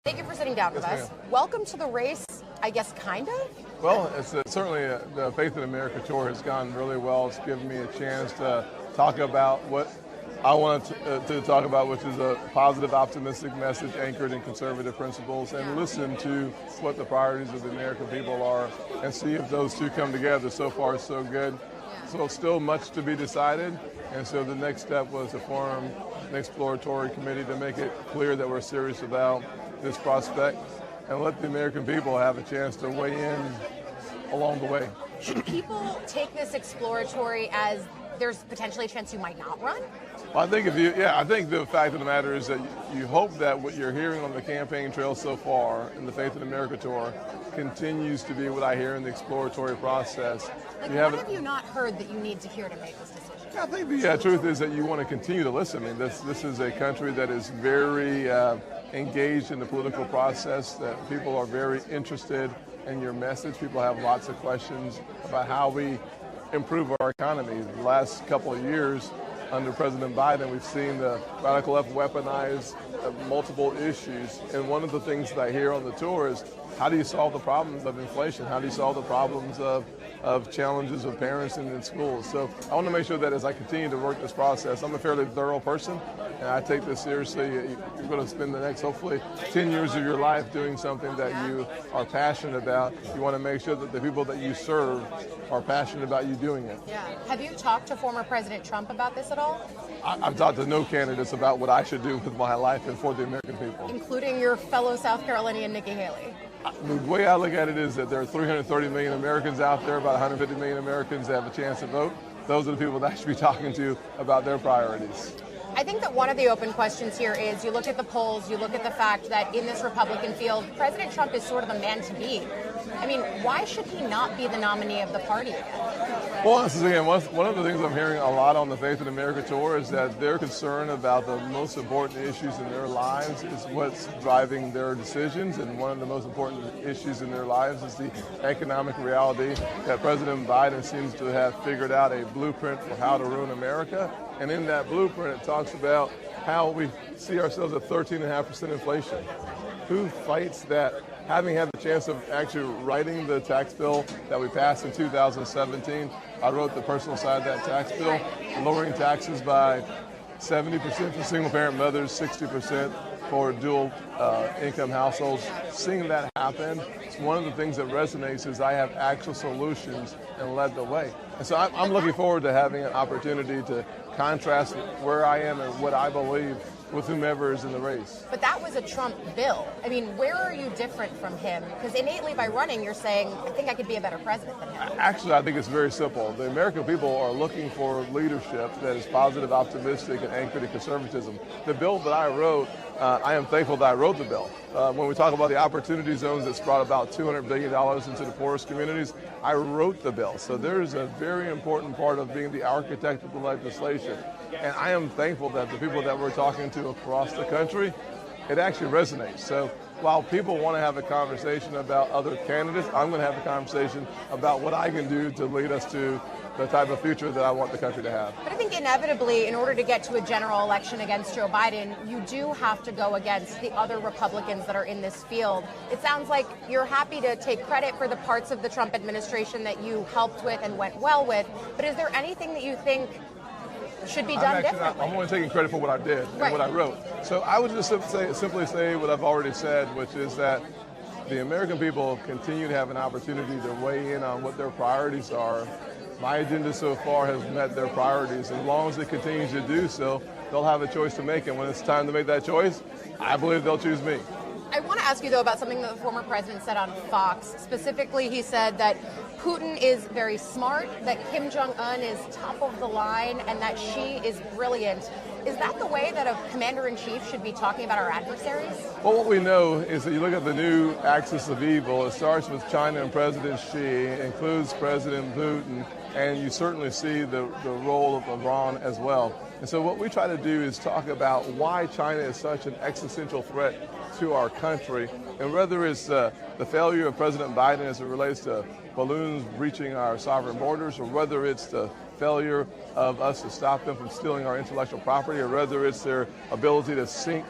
Thank you for sitting down with us. Welcome to the race, I guess, kind of? Well, it's certainly the Faith in America tour has gone really well. It's given me a chance to talk about what I wanted to talk about, which is a positive, optimistic message anchored in conservative principles, and listen to what the priorities of the American people are and see if those two come together. So far, so good. So still much to be decided, and so the next step was to form an exploratory committee to make it clear that we're serious about this prospect and let the American people have a chance to weigh in along the way. Should people take this exploratory as there's potentially a chance you might not run? Well, I think I think the fact of the matter is that you hope that what you're hearing on the campaign trail so far in the Faith in America tour continues to be what I hear in the exploratory process. What have you not heard that you need to hear to make this decision? I think the truth is that you want to continue to listen. I mean, this is a country that is very engaged in the political process, that people are very interested in your message. People have lots of questions about how we improve our economy. The last couple of years under President Biden, we've seen the radical left weaponize multiple issues. And one of the things that I hear on the tour is, how do you solve the problems of inflation? How do you solve the problems of challenges of parents in schools? So I want to make sure that as I continue to work this process, I'm a fairly thorough person, and I take this seriously. You're going to spend the next, hopefully, 10 years of your life doing something that you are passionate about. You want to make sure that the people that you serve are passionate about you doing it. Yeah. Have you talked to former President Trump about this at all? I've talked to no candidates about what I should do with my life and for the American people. Including your fellow South Carolinian Nikki Haley. The way I look at it is that there are 330 million Americans out there, about 150 million Americans that have a chance to vote. Those are the people that I should be talking to about their priorities. I think that one of the open questions here is, you look at the polls, you look at the fact that in this Republican field, President Trump is sort of a man to beat. I mean, why should he not be the nominee of the party again? Well, this is, again, one of the things I'm hearing a lot on the Faith in America tour is that they're concerned about the most important issues in their lives is what's driving their decisions, and one of the most important issues in their lives is the economic reality that President Biden seems to have figured out a blueprint for how to ruin America. And in that blueprint, it talks about how we see ourselves at 13.5% inflation. Who fights that? Having had the chance of actually writing the tax bill that we passed in 2017, I wrote the personal side of that tax bill, lowering taxes by 70% for single-parent mothers, 60% for dual income households. Seeing that happen, it's one of the things that resonates is I have actual solutions and led the way. And so I'm looking forward to having an opportunity to contrast where I am and what I believe with whomever is in the race. But that was a Trump bill. I mean, where are you different from him? Because innately by running, you're saying, I think I could be a better president than him. Actually, I think it's very simple. The American people are looking for leadership that is positive, optimistic, and anchored in conservatism. The bill that I wrote, I am thankful that I wrote the bill. When we talk about the opportunity zones that's brought about $200 billion into the poorest communities, I wrote the bill. So there's a very important part of being the architect of the legislation. And I am thankful that the people that we're talking to across the country, it actually resonates. So while people want to have a conversation about other candidates, I'm going to have a conversation about what I can do to lead us to the type of future that I want the country to have. But I think inevitably, in order to get to a general election against Joe Biden, you do have to go against the other Republicans that are in this field. It sounds like you're happy to take credit for the parts of the Trump administration that you helped with and went well with, but is there anything that you think should be done differently? I'm only taking credit for what I did and what I wrote. So I would just simply say what I've already said, which is that the American people continue to have an opportunity to weigh in on what their priorities are. My agenda so far has met their priorities. As long as it continues to do so, they'll have a choice to make. And when it's time to make that choice, I believe they'll choose me. I want to ask you, though, about something that the former president said on Fox. Specifically, he said that Putin is very smart, that Kim Jong-un is top of the line, and that Xi is brilliant. Is that the way that a commander-in-chief should be talking about our adversaries? Well, what we know is that you look at the new axis of evil, it starts with China and President Xi, includes President Putin, and you certainly see the role of Iran as well. And so what we try to do is talk about why China is such an existential threat to our country, and whether it's the failure of President Biden as it relates to balloons breaching our sovereign borders, or whether it's the failure of us to stop them from stealing our intellectual property, or whether it's their ability to sink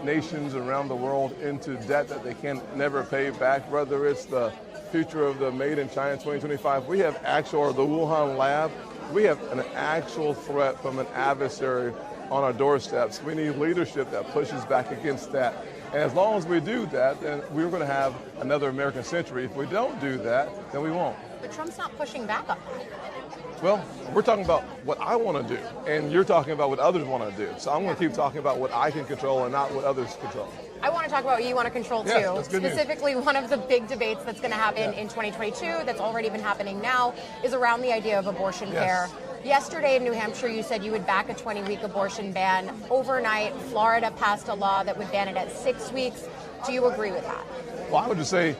nations around the world into debt that they can never pay back, whether it's the future of the Made in China 2025. We have actual, or the Wuhan lab, we have an actual threat from an adversary on our doorsteps. We need leadership that pushes back against that. And as long as we do that, then we're going to have another American century. If we don't do that, then we won't. But Trump's not pushing back on that. Well, we're talking about what I want to do, and you're talking about what others want to do. So I'm going to keep talking about what I can control and not what others control. I want to talk about what you want to control too. Yes, Specifically, one of the big debates that's going to happen in 2022, that's already been happening now, is around the idea of abortion care. Yesterday in New Hampshire, you said you would back a 20-week abortion ban. Overnight, Florida passed a law that would ban it at 6 weeks. Do you agree with that? Well, I would just say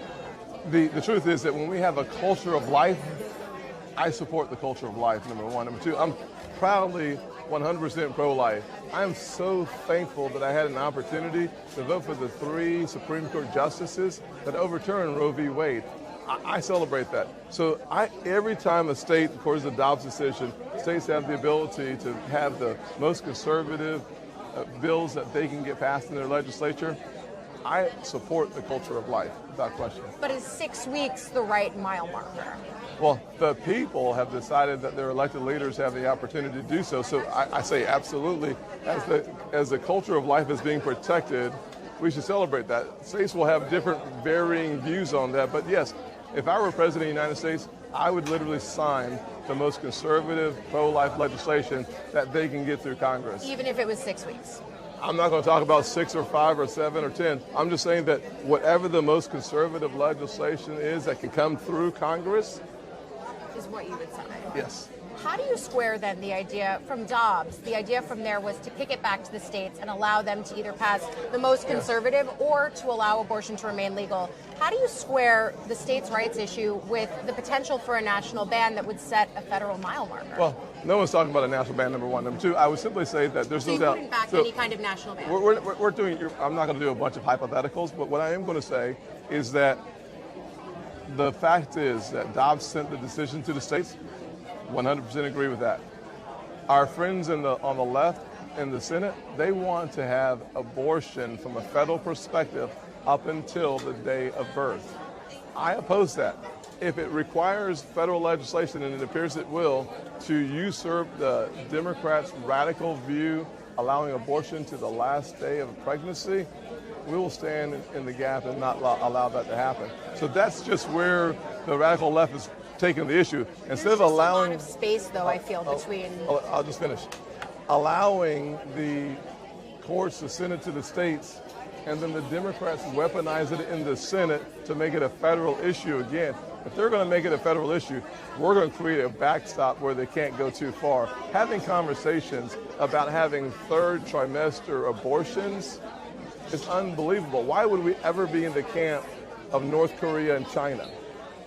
the truth is that when we have a culture of life, I support the culture of life, number one. Number two, I'm proudly 100% pro-life. I am so thankful that I had an opportunity to vote for the 3 Supreme Court justices that overturned Roe v. Wade. I celebrate that. So every time a state, of course, adopts a decision, states have the ability to have the most conservative bills that they can get passed in their legislature. I support the culture of life, without question. But is 6 weeks the right mile marker? Well, the people have decided that their elected leaders have the opportunity to do so. So I say absolutely, as the culture of life is being protected, we should celebrate that. States will have different varying views on that, but yes, if I were president of the United States, I would literally sign the most conservative pro-life legislation that they can get through Congress. Even if it was 6 weeks? I'm not going to talk about 6 or 5 or 7 or 10. I'm just saying that whatever the most conservative legislation is that can come through Congress is what you would sign. Yes. How do you square then the idea from Dobbs? The idea from there was to kick it back to the states and allow them to either pass the most conservative or to allow abortion to remain legal. How do you square the states' rights issue with the potential for a national ban that would set a federal mile marker? Well, no one's talking about a national ban, number one. Number two, I would simply say that there's no doubt. So you wouldn't back any kind of national ban? We're doing, I'm not going to do a bunch of hypotheticals, but what I am going to say is that the fact is that Dobbs sent the decision to the states. 100% agree with that. Our friends on the left in the Senate, they want to have abortion from a federal perspective up until the day of birth. I oppose that. If it requires federal legislation, and it appears it will, to usurp the Democrats' radical view, allowing abortion to the last day of pregnancy, we will stand in the gap and not allow that to happen. So that's just where the radical left is taking the issue. Instead of allowing, there's just a lot of space, though, I feel, between. I'll just finish. Allowing the courts to send it to the states, and then the Democrats weaponize it in the Senate to make it a federal issue again. If they're going to make it a federal issue, we're going to create a backstop where they can't go too far. Having conversations about having third trimester abortions is unbelievable. Why would we ever be in the camp of North Korea and China?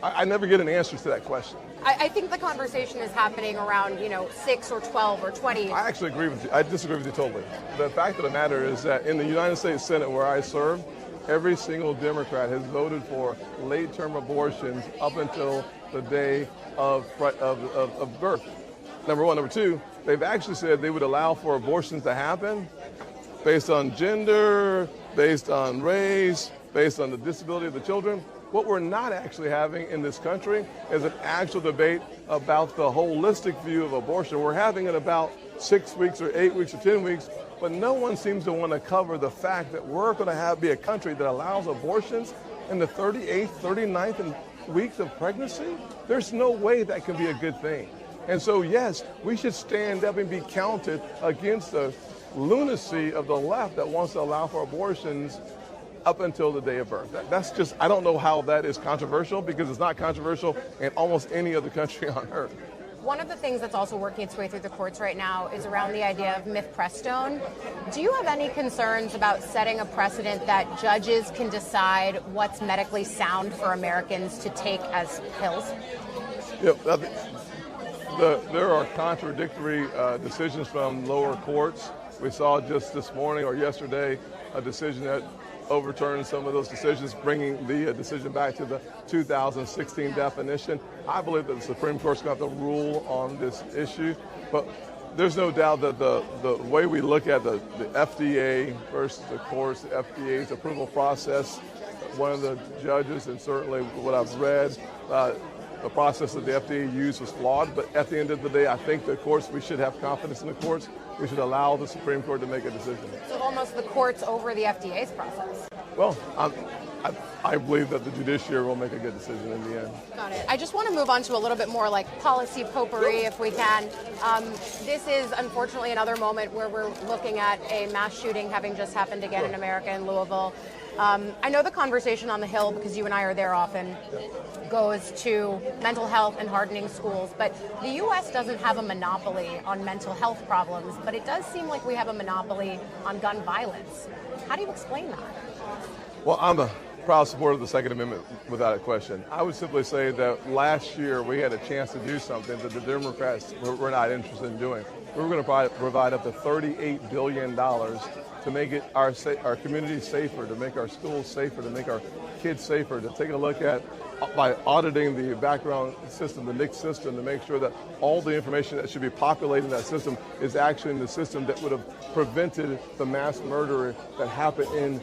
I never get an answer to that question. I think the conversation is happening around, 6 or 12 or 20. I actually agree with you. I disagree with you totally. The fact of the matter is that in the United States Senate where I serve, every single Democrat has voted for late-term abortions up until the day of birth. Number one. Number two, they've actually said they would allow for abortions to happen based on gender, based on race, based on the disability of the children. What we're not actually having in this country is an actual debate about the holistic view of abortion. We're having it about 6 weeks or 8 weeks or 10 weeks, but no one seems to want to cover the fact that we're going to be a country that allows abortions in the 38th, 39th weeks of pregnancy. There's no way that can be a good thing. And so, yes, we should stand up and be counted against the lunacy of the left that wants to allow for abortions up until the day of birth. That's just, I don't know how that is controversial, because it's not controversial in almost any other country on earth. One of the things that's also working its way through the courts right now is around the idea of mifepristone. Do you have any concerns about setting a precedent that judges can decide what's medically sound for Americans to take as pills? Yeah, there are contradictory decisions from lower courts. We saw just this morning or yesterday a decision that overturn some of those decisions, bringing the decision back to the 2016 definition. I believe that the Supreme Court's going to have to rule on this issue, but there's no doubt that the way we look at the FDA versus the courts, the FDA's approval process, one of the judges, and certainly what I've read, the process that the FDA used was flawed. But at the end of the day, I think the courts, we should have confidence in the courts. We should allow the Supreme Court to make a decision. So almost the courts over the FDA's process. Well, I believe that the judiciary will make a good decision in the end. Got it. I just want to move on to a little bit more like policy potpourri, if we can. This is unfortunately another moment where we're looking at a mass shooting having just happened again in America, in Louisville. I know the conversation on the Hill, because you and I are there often, goes to mental health and hardening schools, but the U.S. doesn't have a monopoly on mental health problems, but it does seem like we have a monopoly on gun violence. How do you explain that? Well, I'm a proud supporter of the Second Amendment without a question. I would simply say that last year we had a chance to do something that the Democrats were not interested in doing. We were going to provide up to $38 billion to make it our communities safer, to make our schools safer, to make our kids safer, to take a look at, by auditing the background system, the NICS system, to make sure that all the information that should be populating that system is actually in the system that would have prevented the mass murder that happened in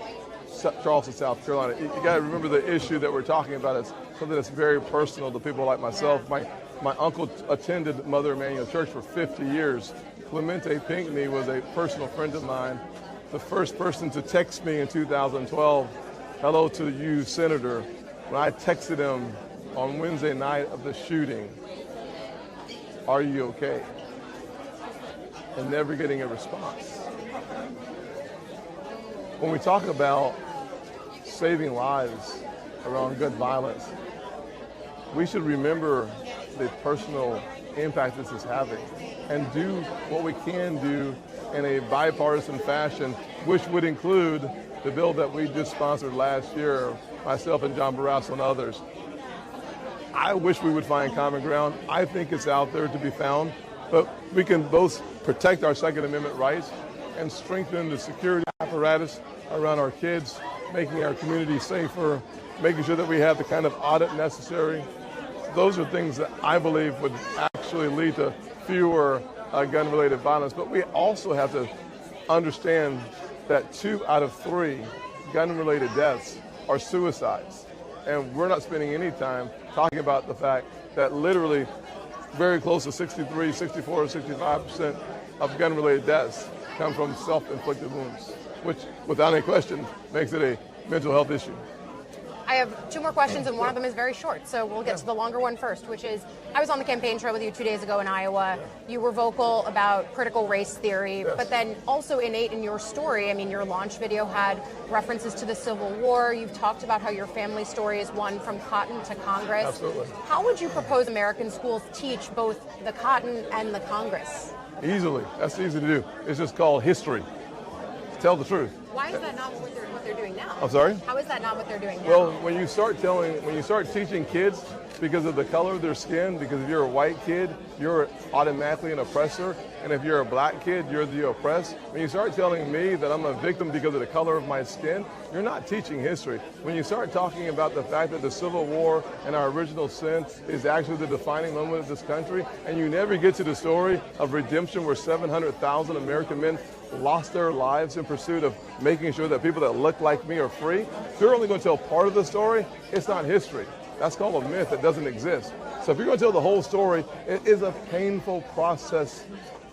Charleston, South Carolina. You got to remember the issue that we're talking about is something that's very personal to people like myself. My uncle attended Mother Emanuel Church for 50 years. Clemente Pinckney was a personal friend of mine. The first person to text me in 2012, "Hello to you, Senator," when I texted him on Wednesday night of the shooting, "Are you okay?" and never getting a response. When we talk about saving lives around gun violence, we should remember the personal impact this is having and do what we can do in a bipartisan fashion, which would include the bill that we just sponsored last year, myself and John Barrasso and others. I wish we would find common ground. I think it's out there to be found, but we can both protect our Second Amendment rights and strengthen the security apparatus around our kids, making our community safer, making sure that we have the kind of audit necessary. Those are things that I believe would actually lead to fewer gun-related violence. But we also have to understand that 2 out of 3 gun-related deaths are suicides. And we're not spending any time talking about the fact that literally very close to 63, 64, 65% of gun-related deaths come from self-inflicted wounds, which, without any question, makes it a mental health issue. I have 2 more questions, and one of them is very short, so we'll get to the longer one first, which is, I was on the campaign trail with you 2 days ago in Iowa. You were vocal about critical race theory, but then also innate in your story, I mean, your launch video had references to the Civil War. You've talked about how your family story is one from cotton to Congress. Absolutely. How would you propose American schools teach both the cotton and the Congress? Easily. That's easy to do. It's just called history. Tell the truth. Why is that not what they're doing now? I'm sorry? How is that not what they're doing now? Well, when you start teaching kids because of the color of their skin, because if you're a white kid, you're automatically an oppressor, and if you're a black kid, you're the oppressed. When you start telling me that I'm a victim because of the color of my skin, you're not teaching history. When you start talking about the fact that the Civil War and our original sin is actually the defining moment of this country, and you never get to the story of redemption where 700,000 American men lost their lives in pursuit of making sure that people that look like me are free, if you're only going to tell part of the story, it's not history. That's called a myth that doesn't exist. So if you're going to tell the whole story, it is a painful process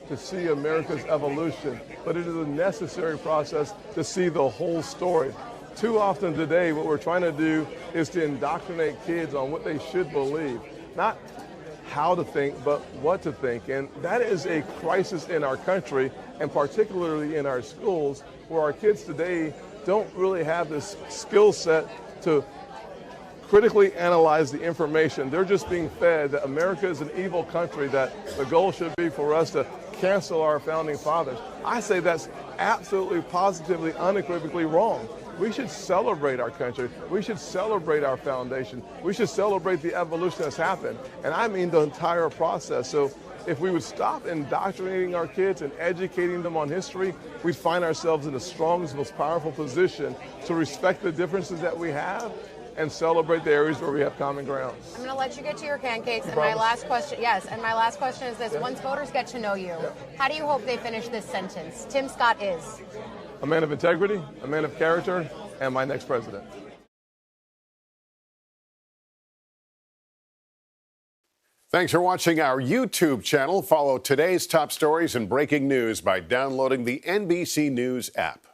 to see America's evolution, but it is a necessary process to see the whole story. Too often today, what we're trying to do is to indoctrinate kids on what they should believe, not how to think, but what to think. And that is a crisis in our country, and particularly in our schools, where our kids today don't really have this skill set to critically analyze the information. They're just being fed that America is an evil country, that the goal should be for us to cancel our founding fathers. I say that's absolutely, positively, unequivocally wrong. We should celebrate our country. We should celebrate our foundation. We should celebrate the evolution that's happened. And I mean the entire process. So if we would stop indoctrinating our kids and educating them on history, we'd find ourselves in the strongest, most powerful position to respect the differences that we have and celebrate the areas where we have common ground. I'm going to let you get to your pancakes. And promise? my last question, yes, and my last question is this. Once voters get to know you, how do you hope they finish this sentence? Tim Scott is a man of integrity, a man of character, and my next president. Thanks for watching our YouTube channel. Follow today's top stories and breaking news by downloading the NBC News app.